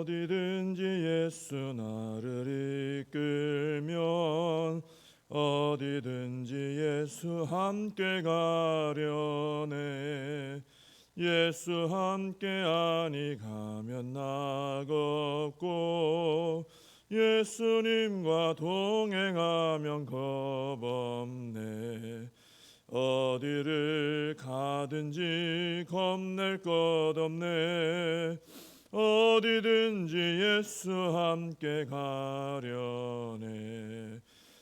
어디든지 예수 나를 이끌면 어디든지 예수 함께 가려네. 예수 함께 아니 가면 낙없고 예수님과 동행하면 겁없네. 어디를 가든지 겁낼 것 없네. 어디든지 예수 함께 가려네.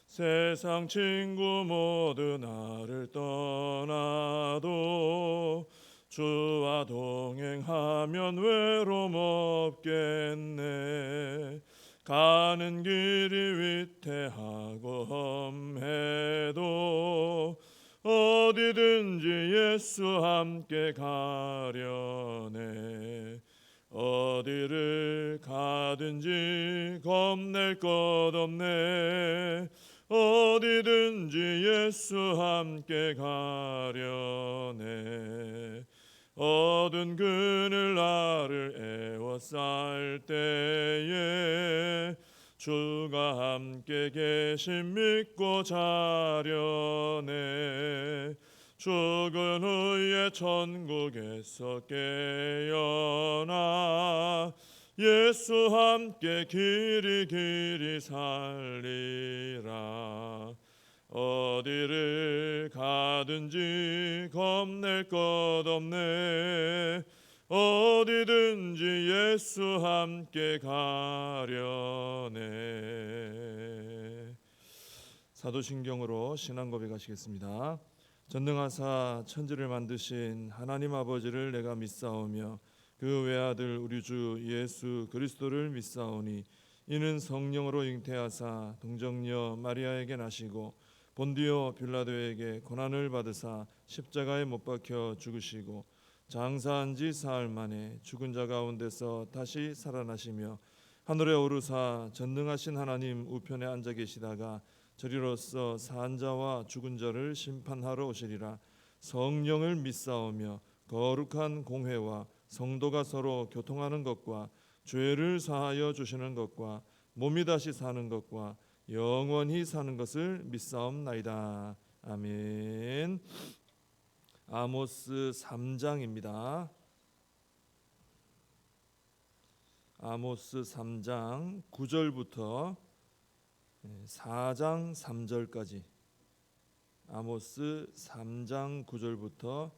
세상 친구 모두 나를 떠나도 주와 동행하면 외로움 없겠네. 가는 길이 위태하고 험해도 어디든지 예수 함께 가려네. 어디를 가든지 겁낼 것 없네. 어디든지 예수 함께 가려네. 어두운 그늘 나를 애워쌀 때에 주가 함께 계심 믿고 자려네. 죽은 후에 천국에서 깨어나 예수 함께 길이 살리라. 어디를 가든지 겁낼 것 없네. 어디든지 예수 함께 가려네. 사도신경으로 신앙 고백하시겠습니다. 전능하사 천지를 만드신 하나님 아버지를 내가 믿사오며 그 외아들 우리 주 예수 그리스도를 믿사오니 이는 성령으로 잉태하사 동정녀 마리아에게 나시고 본디오 빌라도에게 고난을 받으사 십자가에 못 박혀 죽으시고 장사한 지 사흘 만에 죽은 자 가운데서 다시 살아나시며 하늘에 오르사 전능하신 하나님 우편에 앉아 계시다가 저리로서 산 자와 죽은 자를 심판하러 오시리라. 성령을 믿사오며 거룩한 공회와 성도가 서로 교통하는 것과 죄를 사하여 주시는 것과 몸이 다시 사는 것과 영원히 사는 것을 믿사옵나이다. 아멘. 아모스 3장입니다. 아모스 3장 9절부터 4장 3절까지. 아모스 3장 9절부터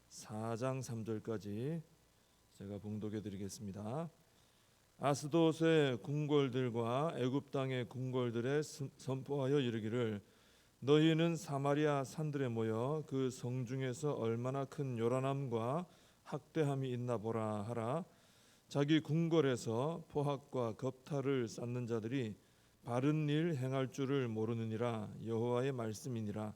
4장 3절까지 제가 봉독해 드리겠습니다. 아스돗의 궁궐들과 애굽 땅의 궁궐들에 선포하여 이르기를 너희는 사마리아 산들에 모여 그 성 중에서 얼마나 큰 요란함과 학대함이 있나 보라 하라. 자기 궁궐에서 포학과 겁탈을 쌓는 자들이 바른 일 행할 줄을 모르느니라. 여호와의 말씀이니라.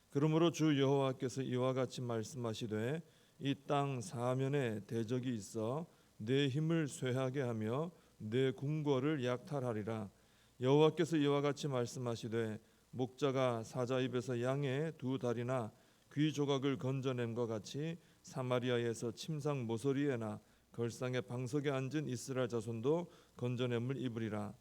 그러므로 주 여호와께서 이와 같이 말씀하시되 이 땅 사면에 대적이 있어 내 힘을 쇠하게 하며 내 궁궐을 약탈하리라. 여호와께서 이와 같이 말씀하시되 목자가 사자 입에서 양의 두 다리나 귀 조각을 건져냄과 같이 사마리아에서 침상 모서리에나 걸상의 방석에 앉은 이스라엘 자손도 건져냄을 입으리라.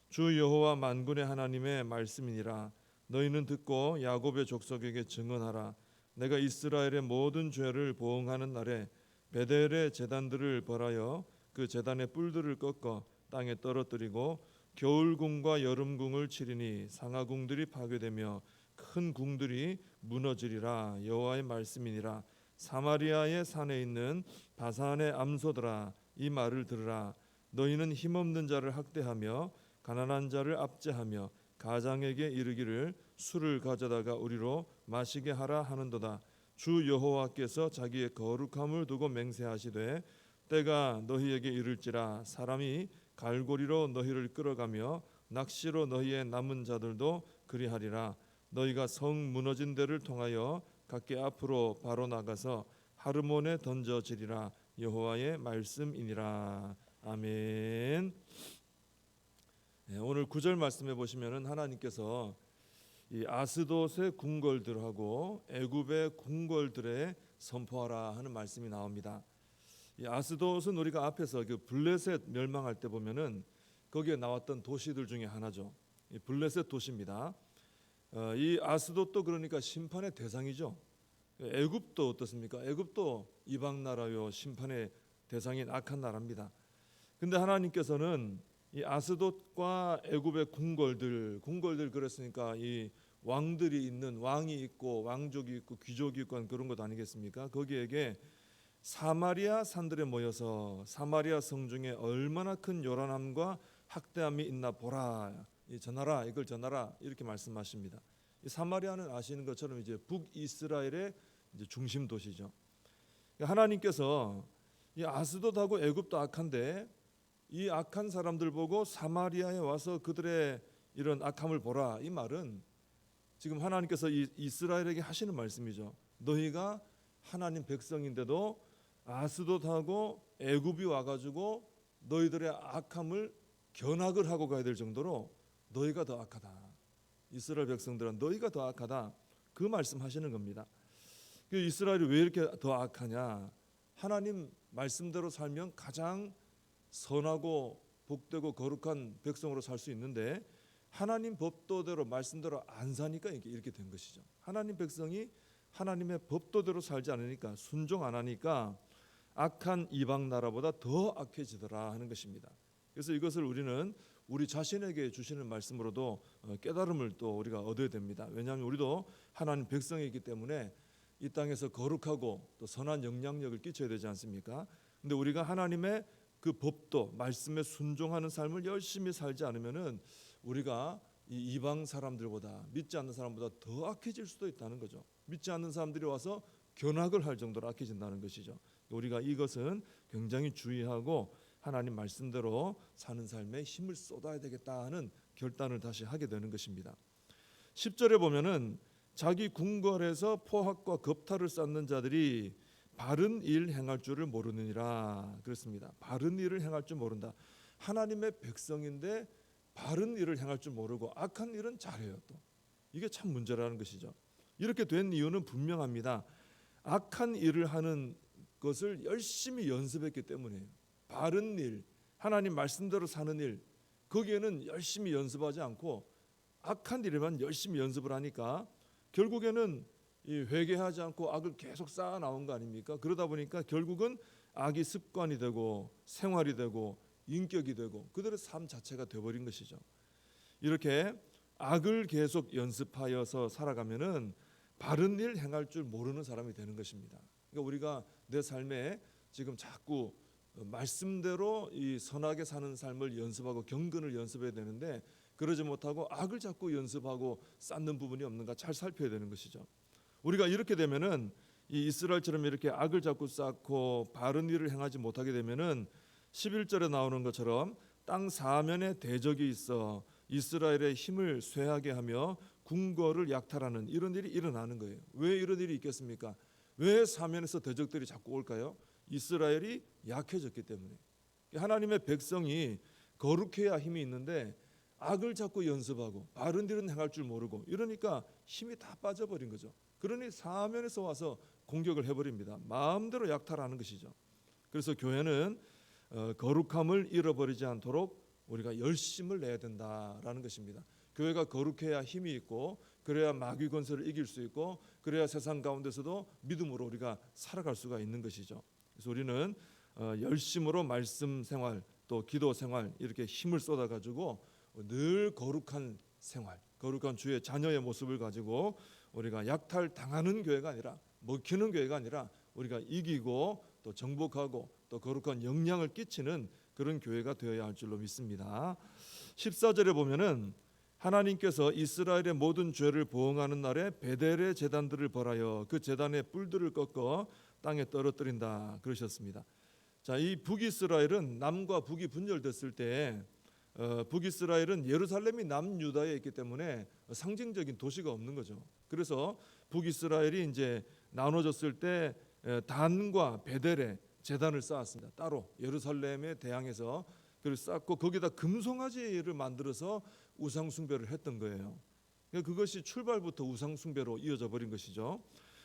주 여호와 만군의 하나님의 말씀이니라. 너희는 듣고 야곱의 족속에게 증언하라. 내가 이스라엘의 모든 죄를 보응하는 날에 베델의 제단들을 벌하여 그 제단의 뿔들을 꺾어 땅에 떨어뜨리고 겨울궁과 여름궁을 치리니 상하궁들이 파괴되며 큰 궁들이 무너지리라. 여호와의 말씀이니라. 사마리아의 산에 있는 바산의 암소들아 이 말을 들으라. 너희는 힘없는 자를 학대하며 가난한 자를 압제하며 가장에게 이르기를 술을 가져다가 우리로 마시게 하라 하는도다. 주 여호와께서 자기의 거룩함을 두고 맹세하시되 때가 너희에게 이를지라. 사람이 갈고리로 너희를 끌어가며 낚시로 너희의 남은 자들도 그리하리라. 너희가 성 무너진 데를 통하여 각기 앞으로 바로 나가서 하르몬에 던져지리라. 여호와의 말씀이니라. 아멘. 오늘 9절 말씀해 보시면은 하나님께서 이 아스돗의 궁궐들하고 애굽의 궁궐들에 선포하라 하는 말씀이 나옵니다. 이 아스돗은 우리가 앞에서 그 블레셋 멸망할 때 보면은 거기에 나왔던 도시들 중에 하나죠. 이 블레셋 도시입니다. 이 아스돗도 그러니까 심판의 대상이죠. 애굽도 어떻습니까? 애굽도 이방 나라요, 심판의 대상인 악한 나라입니다. 근데 하나님께서는 이 아스돗과 애굽의 궁궐들 그랬으니까 이 왕들이 있는, 왕이 있고 왕족이 있고 귀족이 있고 그런 것 아니겠습니까? 거기에게 사마리아 산들에 모여서 사마리아 성 중에 얼마나 큰 요란함과 학대함이 있나 보라. 전하라, 이걸 전하라, 이렇게 말씀하십니다. 이 사마리아는 아시는 것처럼 이제 북이스라엘의 이제 중심 도시죠. 하나님께서 이 아스돗하고 애굽도 악한데 이 악한 사람들 보고 사마리아에 와서 그들의 이런 악함을 보라, 이 말은 지금 하나님께서 이스라엘에게 하시는 말씀이죠. 너희가 하나님 백성인데도 아스돗하고 애굽이 와가지고 너희들의 악함을 견학을 하고 가야 될 정도로 너희가 더 악하다. 이스라엘 백성들은 너희가 더 악하다. 그 말씀하시는 겁니다. 이스라엘이 왜 이렇게 더 악하냐? 하나님 말씀대로 살면 가장 선하고 복되고 거룩한 백성으로 살 수 있는데 하나님 법도대로 말씀대로 안 사니까 이렇게 된 것이죠. 하나님 백성이 하나님의 법도대로 살지 않으니까, 순종 안 하니까 악한 이방 나라보다 더 악해지더라 하는 것입니다. 그래서 이것을 우리는 우리 자신에게 주시는 말씀으로도 깨달음을 또 우리가 얻어야 됩니다. 왜냐하면 우리도 하나님 백성이기 때문에 이 땅에서 거룩하고 또 선한 영향력을 끼쳐야 되지 않습니까? 근데 우리가 하나님의 그 법도 말씀에 순종하는 삶을 열심히 살지 않으면은 우리가 이 이방 사람들보다, 믿지 않는 사람보다 더 악해질 수도 있다는 거죠. 믿지 않는 사람들이 와서 견학을 할 정도로 악해진다는 것이죠. 우리가 이것은 굉장히 주의하고 하나님 말씀대로 사는 삶에 힘을 쏟아야 되겠다 하는 결단을 다시 하게 되는 것입니다. 10절에 보면은 자기 궁궐에서 포악과 겁탈을 쌓는 자들이 바른 일 행할 줄을 모르느니라 그랬습니다. 바른 일을 행할 줄 모른다. 하나님의 백성인데 바른 일을 행할 줄 모르고 악한 일은 잘해요. 또 이게 참 문제라는 것이죠. 이렇게 된 이유는 분명합니다. 악한 일을 하는 것을 열심히 연습했기 때문이에요. 바른 일, 하나님 말씀대로 사는 일, 거기에는 열심히 연습하지 않고 악한 일에만 열심히 연습을 하니까 결국에는 이 회개하지 않고 악을 계속 쌓아 나온 거 아닙니까? 그러다 보니까 결국은 악이 습관이 되고 생활이 되고 인격이 되고 그들의 삶 자체가 되어버린 것이죠. 이렇게 악을 계속 연습하여서 살아가면은 바른 일 행할 줄 모르는 사람이 되는 것입니다. 그러니까 우리가 내 삶에 지금 자꾸 말씀대로 이 선하게 사는 삶을 연습하고 경건을 연습해야 되는데 그러지 못하고 악을 자꾸 연습하고 쌓는 부분이 없는가 잘 살펴야 되는 것이죠. 우리가 이렇게 되면은 이 이스라엘처럼 이렇게 악을 자꾸 쌓고 바른 일을 행하지 못하게 되면은 11절에 나오는 것처럼 땅 사면에 대적이 있어 이스라엘의 힘을 쇠하게 하며 궁궐을 약탈하는 이런 일이 일어나는 거예요. 왜 이런 일이 있겠습니까? 왜 사면에서 대적들이 자꾸 올까요? 이스라엘이 약해졌기 때문에. 하나님의 백성이 거룩해야 힘이 있는데 악을 자꾸 연습하고 바른 일은 행할 줄 모르고 이러니까 힘이 다 빠져버린 거죠. 그러니 사면에서 와서 공격을 해버립니다. 마음대로 약탈하는 것이죠. 그래서 교회는 거룩함을 잃어버리지 않도록 우리가 열심을 내야 된다라는 것입니다. 교회가 거룩해야 힘이 있고 그래야 마귀 권세를 이길 수 있고 그래야 세상 가운데서도 믿음으로 우리가 살아갈 수가 있는 것이죠. 그래서 우리는 열심으로 말씀 생활 또 기도 생활 이렇게 힘을 쏟아가지고 늘 거룩한 생활, 거룩한 주의 자녀의 모습을 가지고 우리가 약탈당하는 교회가 아니라 먹히는 교회가 아니라 우리가 이기고 또 정복하고 또 거룩한 영향을 끼치는 그런 교회가 되어야 할 줄로 믿습니다. 14절에 보면은 하나님께서 이스라엘의 모든 죄를 보응하는 날에 베델의 제단들을 벌하여 그 제단의 뿔들을 꺾어 땅에 떨어뜨린다 그러셨습니다. 자, 이 북이스라엘은 남과 북이 분열됐을 때 북이스라엘은 예루살렘이 남유다에 있기 때문에 상징적인 도시가 없는 거죠. 그래서 북이스라엘이 이제 나눠졌을 때 단과 베델에 제단을 쌓았습니다. 따로 예루살렘에 대항해서 그걸 쌓고 거기다 금송아지를 만들어서 우상 숭배를 했던 거예요. 그것이 출발부터 우상 숭배로 이어져 버린 것이죠.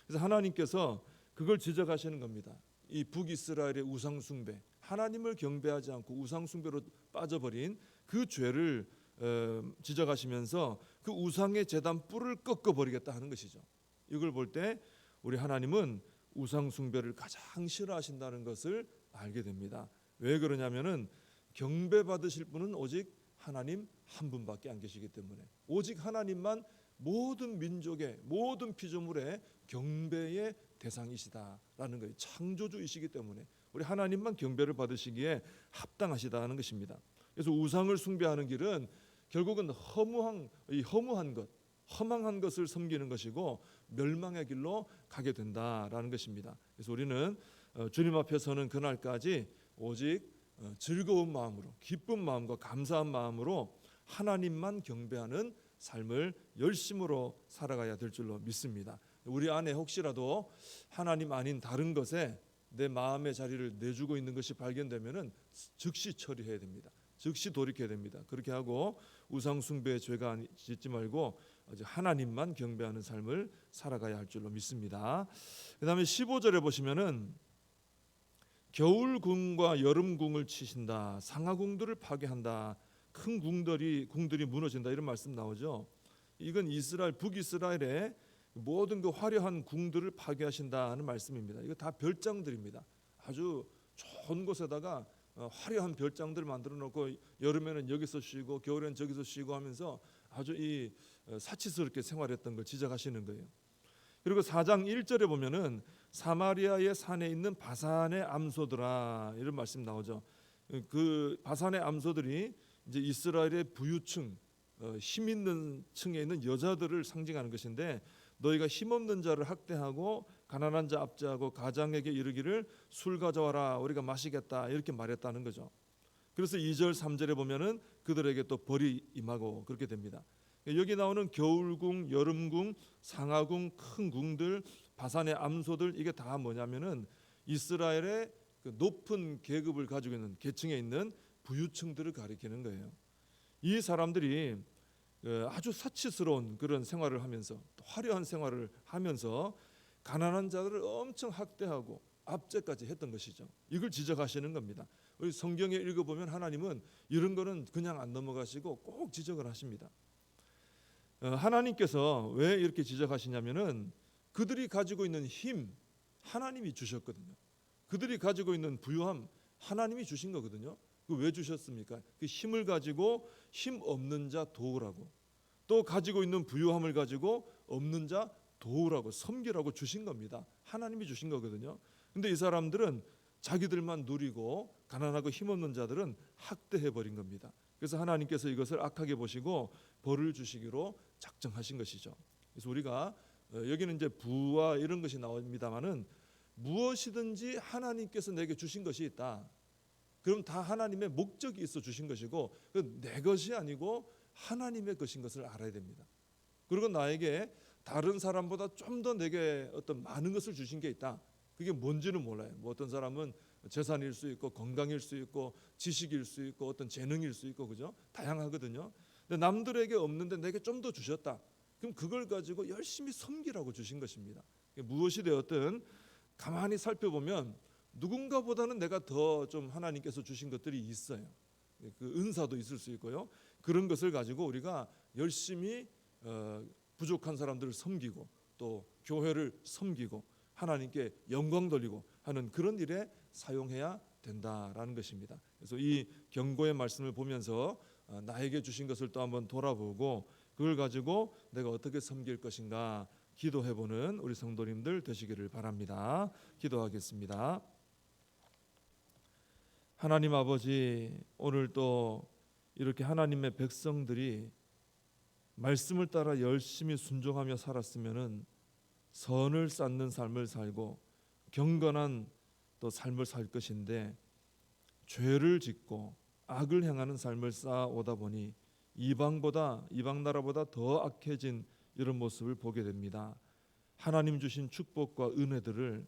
그래서 하나님께서 그걸 지적하시는 겁니다. 이 북이스라엘의 우상 숭배, 하나님을 경배하지 않고 우상 숭배로 빠져버린 그 죄를 지적하시면서 그 우상의 제단 뿔을 꺾어버리겠다 하는 것이죠. 이걸 볼 때 우리 하나님은 우상 숭배를 가장 싫어하신다는 것을 알게 됩니다. 왜 그러냐면은 경배 받으실 분은 오직 하나님 한 분밖에 안 계시기 때문에, 오직 하나님만 모든 민족의 모든 피조물의 경배의 대상이시다라는 거예요. 창조주이시기 때문에 우리 하나님만 경배를 받으시기에 합당하시다는 것입니다. 그래서 우상을 숭배하는 길은 결국은 허무한 것, 허망한 것을 섬기는 것이고 멸망의 길로 가게 된다라는 것입니다. 그래서 우리는 주님 앞에 서는 그날까지 오직 즐거운 마음으로, 기쁜 마음과 감사한 마음으로 하나님만 경배하는 삶을 열심으로 살아가야 될 줄로 믿습니다. 우리 안에 혹시라도 하나님 아닌 다른 것에 내 마음의 자리를 내주고 있는 것이 발견되면은 즉시 처리해야 됩니다. 즉시 돌이켜야 됩니다. 그렇게 하고 우상 숭배의 죄가 짓지 말고 하나님만 경배하는 삶을 살아가야 할 줄로 믿습니다. 그다음에 15절에 보시면은 겨울궁과 여름궁을 치신다, 상하궁들을 파괴한다, 큰 궁들이 무너진다, 이런 말씀 나오죠. 이건 북이스라엘의 모든 그 화려한 궁들을 파괴하신다는 말씀입니다. 이거 다 별장들입니다. 아주 좋은 곳에다가 화려한 별장들 만들어 놓고 여름에는 여기서 쉬고 겨울에는 저기서 쉬고 하면서 아주 이 사치스럽게 생활했던 걸 지적하시는 거예요. 그리고 4장 1절에 보면은 사마리아의 산에 있는 바산의 암소들아, 이런 말씀 나오죠. 그 바산의 암소들이 이제 이스라엘의 부유층, 힘 있는 층에 있는 여자들을 상징하는 것인데, 너희가 힘없는 자를 학대하고 가난한 자 압제하고 가장에게 이르기를 술 가져와라 우리가 마시겠다, 이렇게 말했다는 거죠. 그래서 2절 3절에 보면은 그들에게 또 벌이 임하고 그렇게 됩니다. 여기 나오는 겨울궁, 여름궁, 상하궁, 큰 궁들, 바산의 암소들, 이게 다 뭐냐면은 이스라엘의 그 높은 계급을 가지고 있는 계층에 있는 부유층들을 가리키는 거예요. 이 사람들이 아주 사치스러운 그런 생활을 하면서, 화려한 생활을 하면서 가난한 자들을 엄청 학대하고 압제까지 했던 것이죠. 이걸 지적하시는 겁니다. 우리 성경에 읽어보면 하나님은 이런 거는 그냥 안 넘어가시고 꼭 지적을 하십니다. 하나님께서 왜 이렇게 지적하시냐면은 그들이 가지고 있는 힘, 하나님이 주셨거든요. 그들이 가지고 있는 부유함, 하나님이 주신 거거든요. 그 왜 주셨습니까? 그 힘을 가지고 힘 없는 자 도우라고, 또 가지고 있는 부유함을 가지고 없는 자 도우라고, 섬기라고 주신 겁니다. 하나님이 주신 거거든요. 근데 이 사람들은 자기들만 누리고 가난하고 힘없는 자들은 학대해버린 겁니다. 그래서 하나님께서 이것을 악하게 보시고 벌을 주시기로 작정하신 것이죠. 그래서 우리가 여기는 이제 부와 이런 것이 나옵니다만은, 무엇이든지 하나님께서 내게 주신 것이 있다, 그럼 다 하나님의 목적이 있어 주신 것이고, 내 것이 아니고 하나님의 것인 것을 알아야 됩니다. 그리고 나에게 다른 사람보다 좀 더 내게 어떤 많은 것을 주신 게 있다. 그게 뭔지는 몰라요. 뭐 어떤 사람은 재산일 수 있고 건강일 수 있고 지식일 수 있고 어떤 재능일 수 있고, 그죠? 다양하거든요. 근데 남들에게 없는데 내게 좀 더 주셨다. 그럼 그걸 가지고 열심히 섬기라고 주신 것입니다. 무엇이 되었든 가만히 살펴보면 누군가보다는 내가 더 좀 하나님께서 주신 것들이 있어요. 그 은사도 있을 수 있고요. 그런 것을 가지고 우리가 열심히 부족한 사람들을 섬기고 또 교회를 섬기고 하나님께 영광 돌리고 하는 그런 일에 사용해야 된다라는 것입니다. 그래서 이 경고의 말씀을 보면서 나에게 주신 것을 또 한번 돌아보고 그걸 가지고 내가 어떻게 섬길 것인가 기도해보는 우리 성도님들 되시기를 바랍니다. 기도하겠습니다. 하나님 아버지, 오늘 또 이렇게 하나님의 백성들이 말씀을 따라 열심히 순종하며 살았으면은 선을 쌓는 삶을 살고 경건한 또 삶을 살 것인데, 죄를 짓고 악을 행하는 삶을 쌓아오다 보니 이방 나라보다 더 악해진 이런 모습을 보게 됩니다. 하나님 주신 축복과 은혜들을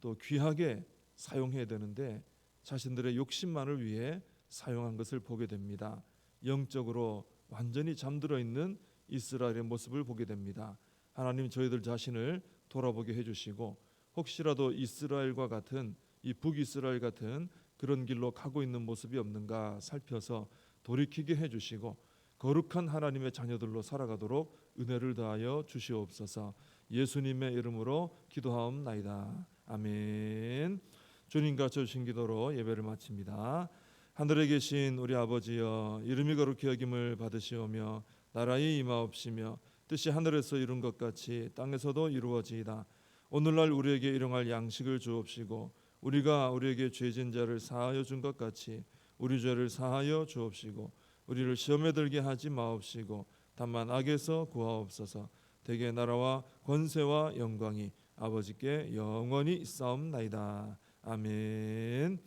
또 귀하게 사용해야 되는데 자신들의 욕심만을 위해 사용한 것을 보게 됩니다. 영적으로 완전히 잠들어 있는 이스라엘의 모습을 보게 됩니다. 하나님, 저희들 자신을 돌아보게 해주시고 혹시라도 이스라엘과 같은 이 북이스라엘 같은 그런 길로 가고 있는 모습이 없는가 살펴서 돌이키게 해주시고 거룩한 하나님의 자녀들로 살아가도록 은혜를 더하여 주시옵소서. 예수님의 이름으로 기도하옵나이다. 아멘. 주님과 주신 기도로 예배를 마칩니다. 하늘에 계신 우리 아버지여, 이름이 거룩히 여김을 받으시오며 나라의 임하옵시며 뜻이 하늘에서 이룬 것 같이 땅에서도 이루어지이다. 오늘날 우리에게 일용할 양식을 주옵시고 우리가 우리에게 죄진 자를 사하여 준 것 같이 우리 죄를 사하여 주옵시고 우리를 시험에 들게 하지 마옵시고 다만 악에서 구하옵소서. 대개 나라와 권세와 영광이 아버지께 영원히 있사옵나이다. 아멘.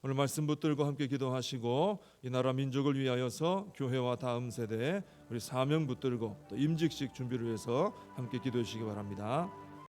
오늘 말씀 붙들고 함께 기도하시고 이 나라 민족을 위하여서 교회와 다음 세대 우리 사명 붙들고 또 임직식 준비를 위해서 함께 기도해 주시기 바랍니다.